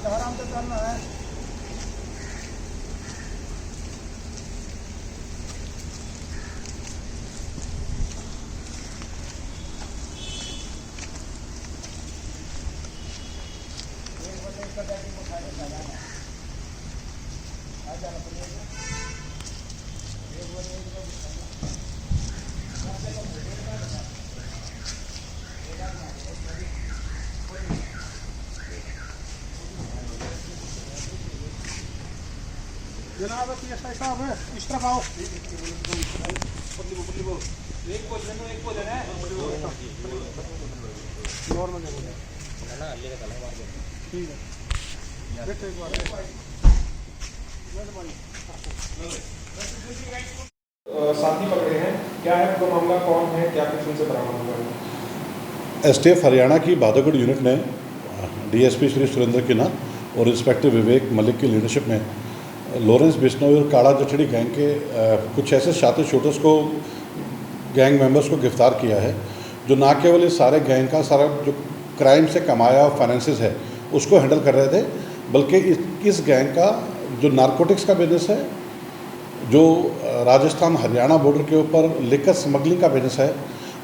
आराम से चलना है। जनाब PSI साहब है, इस तरफ आओ। एक पोजन है नॉर्मल ठीक है। साथी पकड़े हैं, क्या है पूरा मामला, कौन है, क्या कुछ उनसे बरामद हुआ है? STF हरियाणा की भादोगढ़ यूनिट ने DSP श्री सुरेंद्र किन्ना और इंस्पेक्टर विवेक मलिक की लीडरशिप में लॉरेंस बिश्नोई और काला जठड़ी गैंग के कुछ ऐसे शातिर शूटर्स को, गैंग मेंबर्स को गिरफ्तार किया है, जो ना केवल इस सारे गैंग का सारा जो क्राइम से कमाया फाइनेंसिस है उसको हैंडल कर रहे थे, बल्कि इस गैंग का जो नारकोटिक्स का बिजनेस है, जो राजस्थान हरियाणा बॉर्डर के ऊपर लिकर स्मगलिंग का बिजनेस है,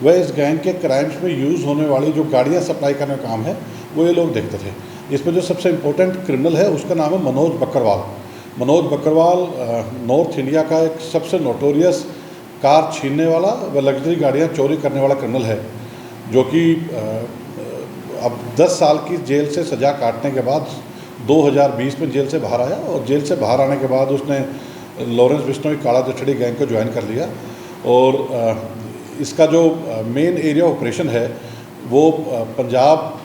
वह इस गैंग के क्राइम्स में यूज़ होने वाली जो गाड़ियाँ सप्लाई करने का काम है वो ये लोग देखते थे। इसमें जो सबसे इम्पोर्टेंट क्रिमिनल है उसका नाम है मनोज बकरवाल। मनोज बकरवाल नॉर्थ इंडिया का एक सबसे नोटोरियस कार छीनने वाला व लग्जरी गाड़ियाँ चोरी करने वाला क्रिमिनल है, जो कि अब 10 साल की जेल से सज़ा काटने के बाद 2020 में जेल से बाहर आया और जेल से बाहर आने के बाद उसने लॉरेंस बिश्नोई काला जठड़ी गैंग को ज्वाइन कर लिया। और इसका जो मेन एरिया ऑपरेशन है वो पंजाब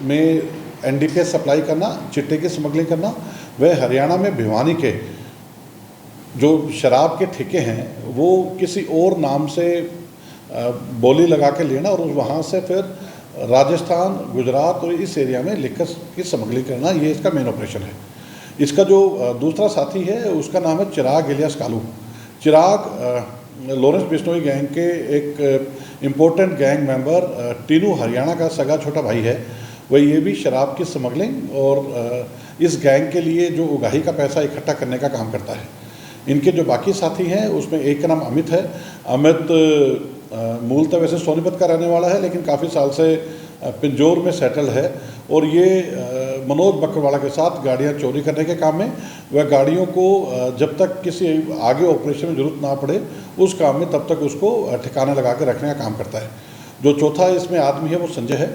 में NDPS सप्लाई करना, चिट्टे की स्मगलिंग करना, वह हरियाणा में भिवानी के जो शराब के ठेके हैं वो किसी और नाम से बोली लगा के लेना और वहाँ से फिर राजस्थान, गुजरात और इस एरिया में लिकर की स्मगलिंग करना, ये इसका मेन ऑपरेशन है। इसका जो दूसरा साथी है उसका नाम है चिराग इलियास कालू। चिराग लॉरेंस बिश्नोई गैंग के एक important gang member Tinu Haryana का सगा छोटा भाई है। वह ये भी शराब की स्मगलिंग और इस गैंग के लिए जो उगाही का पैसा इकट्ठा करने का काम करता है। इनके जो बाकी साथी हैं उसमें एक का नाम अमित है। अमित मूलतः वैसे सोनीपत का रहने वाला है, लेकिन काफ़ी साल से पिंजौर में सेटल है और ये मनोज बकरवाला के साथ गाड़ियां चोरी करने के काम में, वह गाड़ियों को जब तक किसी आगे ऑपरेशन में ज़रूरत ना पड़े उस काम में तब तक उसको ठिकाने लगा के रखने का काम करता है। जो चौथा इसमें आदमी है वो संजय है।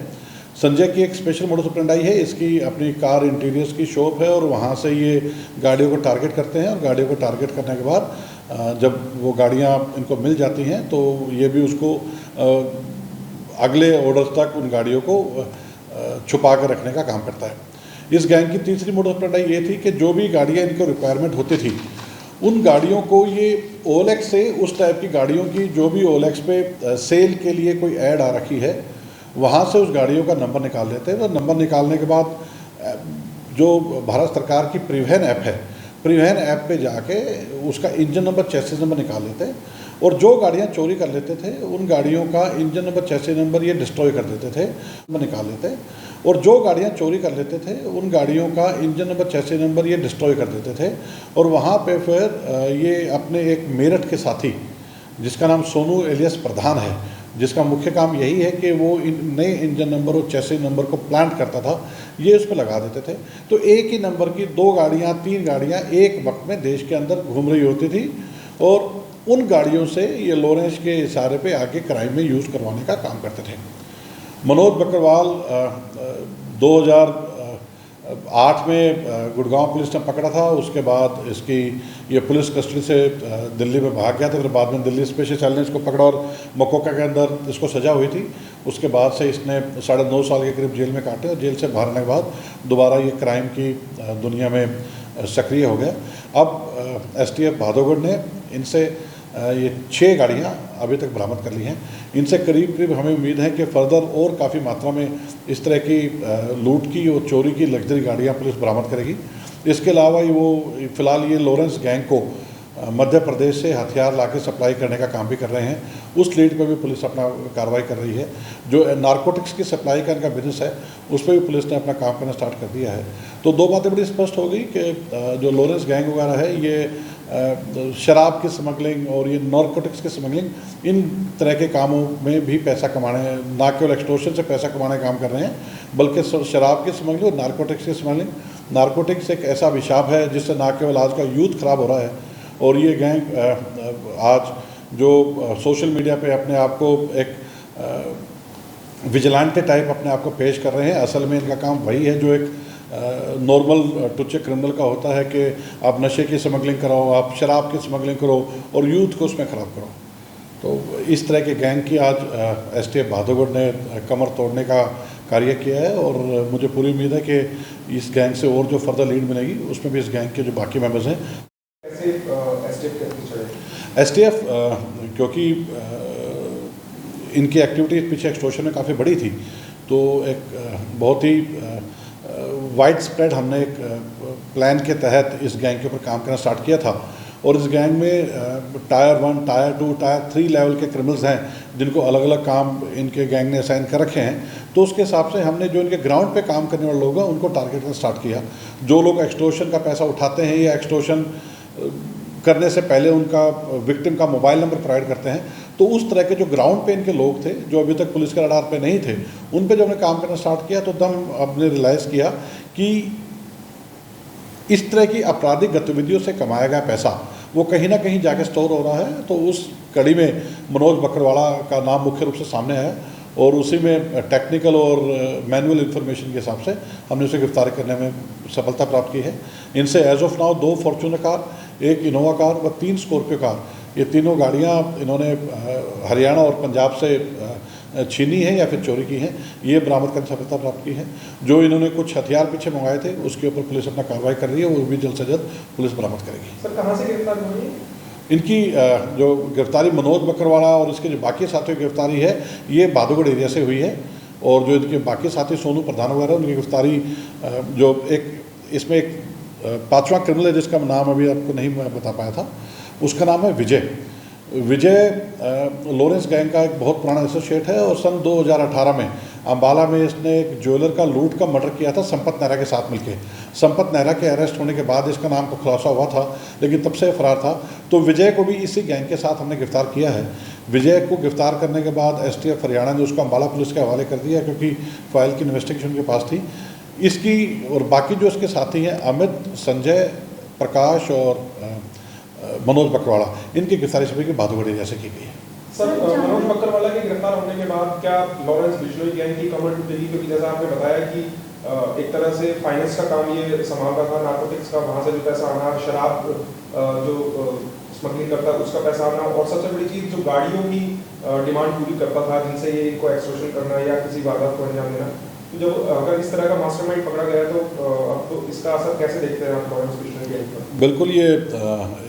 संजय की एक स्पेशल मोडस ऑपरेंडी है, इसकी अपनी कार इंटीरियर्स की शॉप है और वहाँ से ये गाड़ियों को टारगेट करते हैं और गाड़ियों को टारगेट करने के बाद जब वो गाड़ियाँ इनको मिल जाती हैं तो ये भी उसको अगले ऑर्डर्स तक उन गाड़ियों को छुपा कर रखने का काम करता है। इस गैंग की तीसरी मोडस ऑपरेंडी ये थी कि जो भी गाड़ियाँ इनको रिक्वायरमेंट होती थी उन गाड़ियों को ये OLX से, उस टाइप की गाड़ियों की जो भी OLX पे सेल के लिए कोई ऐड आ रखी है, वहाँ से उस गाड़ियों का नंबर निकाल लेते हैं। तो नंबर निकालने के बाद जो भारत सरकार की परिवहन ऐप है, परिवहन ऐप पे जाके उसका इंजन नंबर, चैसिस नंबर निकाल लेते हैं और जो गाड़ियाँ चोरी कर लेते थे उन गाड़ियों का इंजन नंबर, चैसिस नंबर ये डिस्ट्रॉय कर देते थे, नंबर निकाल लेते हैं। और जो गाड़ियाँ चोरी कर लेते थे उन गाड़ियों का इंजन नंबर, चैसिस नंबर ये डिस्ट्रॉय कर देते थे और वहाँ पे फिर ये अपने एक मेरठ के साथी जिसका नाम सोनू एलियस प्रधान है, जिसका मुख्य काम यही है कि वो नए इंजन नंबर और चैसिस नंबर को प्लांट करता था, ये उस पर लगा देते थे। तो एक ही नंबर की 2 गाड़ियाँ, 3 गाड़ियाँ एक वक्त में देश के अंदर घूम रही होती थी और उन गाड़ियों से ये लॉरेंस के इशारे पे आके क्राइम में यूज़ करवाने का काम करते थे। मनोज बकरवाल 2008 में गुड़गांव पुलिस ने पकड़ा था। उसके बाद इसकी ये पुलिस कस्टडी से दिल्ली में भाग गया था, फिर बाद में दिल्ली स्पेशल सेल ने इसको पकड़ा और मकोका के अंदर इसको सज़ा हुई थी। उसके बाद से इसने 9.5 साल के करीब जेल में काटे और जेल से बाहर आने के बाद दोबारा ये क्राइम की दुनिया में सक्रिय हो गया। अब STF भादोगढ़ ने इनसे ये 6 गाड़ियाँ अभी तक बरामद कर ली हैं। इनसे करीब करीब हमें उम्मीद है कि फर्दर और काफ़ी मात्रा में इस तरह की लूट की और चोरी की लग्जरी गाड़ियाँ पुलिस बरामद करेगी। इसके अलावा वो फ़िलहाल ये लॉरेंस गैंग को मध्य प्रदेश से हथियार लाके सप्लाई करने का काम भी कर रहे हैं। उस लीड पर भी पुलिस अपना कार्रवाई कर रही है। जो नारकोटिक्स की सप्लाई का इनका बिजनेस है उस पर भी पुलिस ने अपना काम करना स्टार्ट कर दिया है। तो 2 बातें बड़ी स्पष्ट हो गई कि जो लॉरेंस गैंग वगैरह है ये शराब की स्मगलिंग और ये नारकोटिक्स की स्मगलिंग इन तरह के कामों में भी पैसा कमाने, ना केवल एक्सटॉर्शन से पैसा कमाने का काम कर रहे हैं बल्कि शराब की स्मगलिंग और नारकोटिक्स की स्मगलिंग। नारकोटिक्स एक ऐसा अभिशाप है जिससे ना केवल आज का यूथ खराब हो रहा है और ये गैंग आज जो सोशल मीडिया पे अपने आप को एक विजिलेंटे टाइप अपने आप को पेश कर रहे हैं, असल में इनका काम वही है जो एक नॉर्मल टुच्चे क्रिमिनल का होता है कि आप नशे की स्मगलिंग कराओ, आप शराब की स्मगलिंग करो और यूथ को उसमें ख़राब करो। तो इस तरह के गैंग की आज STF भादोगढ़ ने कमर तोड़ने का कार्य किया है और मुझे पूरी उम्मीद है कि इस गैंग से और जो फर्दर लीड मिलेगी उसमें भी इस गैंग के जो बाकी मेंबर्स हैं STF क्योंकि इनकी एक्टिविटी पीछे एक्सटॉर्शन में काफ़ी बड़ी थी, तो एक बहुत ही वाइड स्प्रेड हमने एक प्लान के तहत इस गैंग के ऊपर काम करना स्टार्ट किया था। और इस गैंग में टायर 1, टायर 2, टायर 3 लेवल के क्रिमिनल्स हैं जिनको अलग अलग काम इनके गैंग ने असाइन कर रखे हैं। तो उसके हिसाब से हमने जो इनके ग्राउंड पे काम करने वाले लोग हैं उनको टारगेट करना स्टार्ट किया। जो लोग एक्सटॉर्शन का पैसा उठाते हैं या एक्सटॉर्शन करने से पहले उनका विक्टिम का मोबाइल नंबर प्रोवाइड करते हैं, तो उस तरह के जो ग्राउंड पे इनके लोग थे जो अभी तक पुलिस के रडार पे नहीं थे, उन पे जब हमने काम करना स्टार्ट किया तो तब हमने रियलाइज़ किया कि इस तरह की आपराधिक गतिविधियों से कमाया गया पैसा वो कहीं ना कहीं जाके स्टोर हो रहा है। तो उस कड़ी में मनोज बकरवाड़ा का नाम मुख्य रूप से सामने आया और उसी में टेक्निकल और मैनुअल इन्फॉर्मेशन के हिसाब से हमने उसे गिरफ्तार करने में सफलता प्राप्त की है। इनसे as of now 2 Fortuner car, 1 Innova car व 3 स्कॉर्पियो कार, ये तीनों गाड़ियाँ इन्होंने हरियाणा और पंजाब से छीनी है या फिर चोरी की हैं, ये बरामद करने सफलता प्राप्त की है। जो इन्होंने कुछ हथियार पीछे मंगाए थे उसके ऊपर पुलिस अपना कार्रवाई कर रही है, वो भी जल्द से जल्द पुलिस बरामद करेगी। सर कहाँ से गिरफ्तार हुई है? इनकी जो गिरफ्तारी मनोज बकरवाड़ा और इसके जो बाकी साथियों की गिरफ्तारी है ये भादोगढ़ एरिया से हुई है। और जो इनके बाकी साथी सोनू प्रधान वगैरह उनकी गिरफ्तारी जो एक इसमें एक 5वां क्रिमिनल है जिसका नाम अभी आपको नहीं बता पाया था, उसका नाम है विजय। लॉरेंस गैंग का एक बहुत पुराना एसोसिएट है और सन 2018 में अम्बाला में इसने एक ज्वेलर का लूट का मर्डर किया था संपत नेहरा के साथ मिलकर। संपत नेहरा के अरेस्ट होने के बाद इसका नाम को खुलासा हुआ था लेकिन तब से फरार था। तो विजय को भी इसी गैंग के साथ हमने गिरफ्तार किया है। विजय को गिरफ्तार करने के बाद STF हरियाणा ने उसको अम्बाला पुलिस के हवाले कर दिया क्योंकि फाइल की इन्वेस्टिगेशन के पास थी। इसकी और बाकी जो इसके साथी हैं अमित, संजय, प्रकाश और मनोज बकरवाड़ा, इनकी गिरफ्तारी सभी की भादोगढ़ एरिया से की गई है। सर मनोज बकरवाला के गिरफ्तार होने के बाद क्या लॉरेंस बिश्नोई गैंग की कमर टूटेगी? क्योंकि जैसा आपने बताया कि एक तरह से फाइनेंस का काम ये संभालता था, नारकोटिक्स का वहाँ से जो पैसा आना, शराब जो स्मगलिंग करता उसका पैसा आना, और सबसे बड़ी चीज़ जो गाड़ियों की डिमांड पूरी करता था जिनसे ये इनको एक्सटॉर्शन करना या किसी वारदात को अंजाम देना। तो जब अगर इस तरह का मास्टरमाइंड पकड़ा गया तो अब तो इसका असर कैसे देखते हैं आप लॉरेंस बिश्नोई गैंग पर? बिल्कुल, ये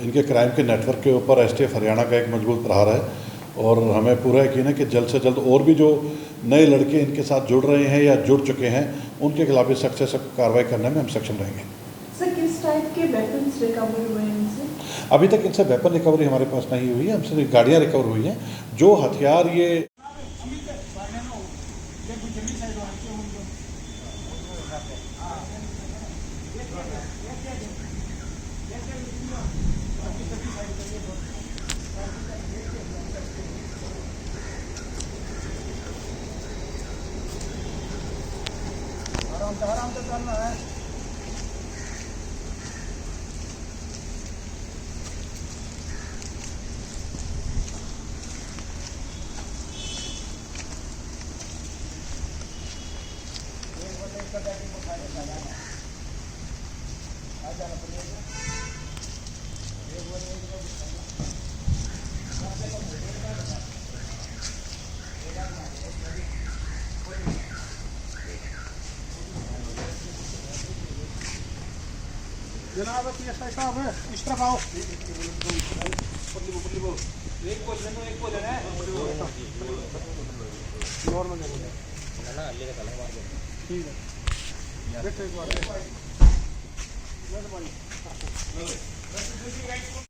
इनके क्राइम के नेटवर्क के ऊपर STF हरियाणा का एक मजबूत प्रहार है और हमें पूरा यकीन है कि जल्द से जल्द और भी जो नए लड़के इनके साथ जुड़ रहे हैं या जुड़ चुके हैं उनके खिलाफ भी सख्त से सख्त कार्रवाई करने में हम सक्षम रहेंगे। सर किस टाइप के वेपन्स रिकवर हुए हैं इनसे? अभी तक इनसे वेपन रिकवरी हमारे पास नहीं हुई है, हमसे गाड़ियाँ रिकवर हुई हैं। जो हथियार ये आराम से चलना है। जनाब PSI साहब इस तरफ आओ। एक पोजीशन है नॉर्मल है ठीक है बैठो एक बार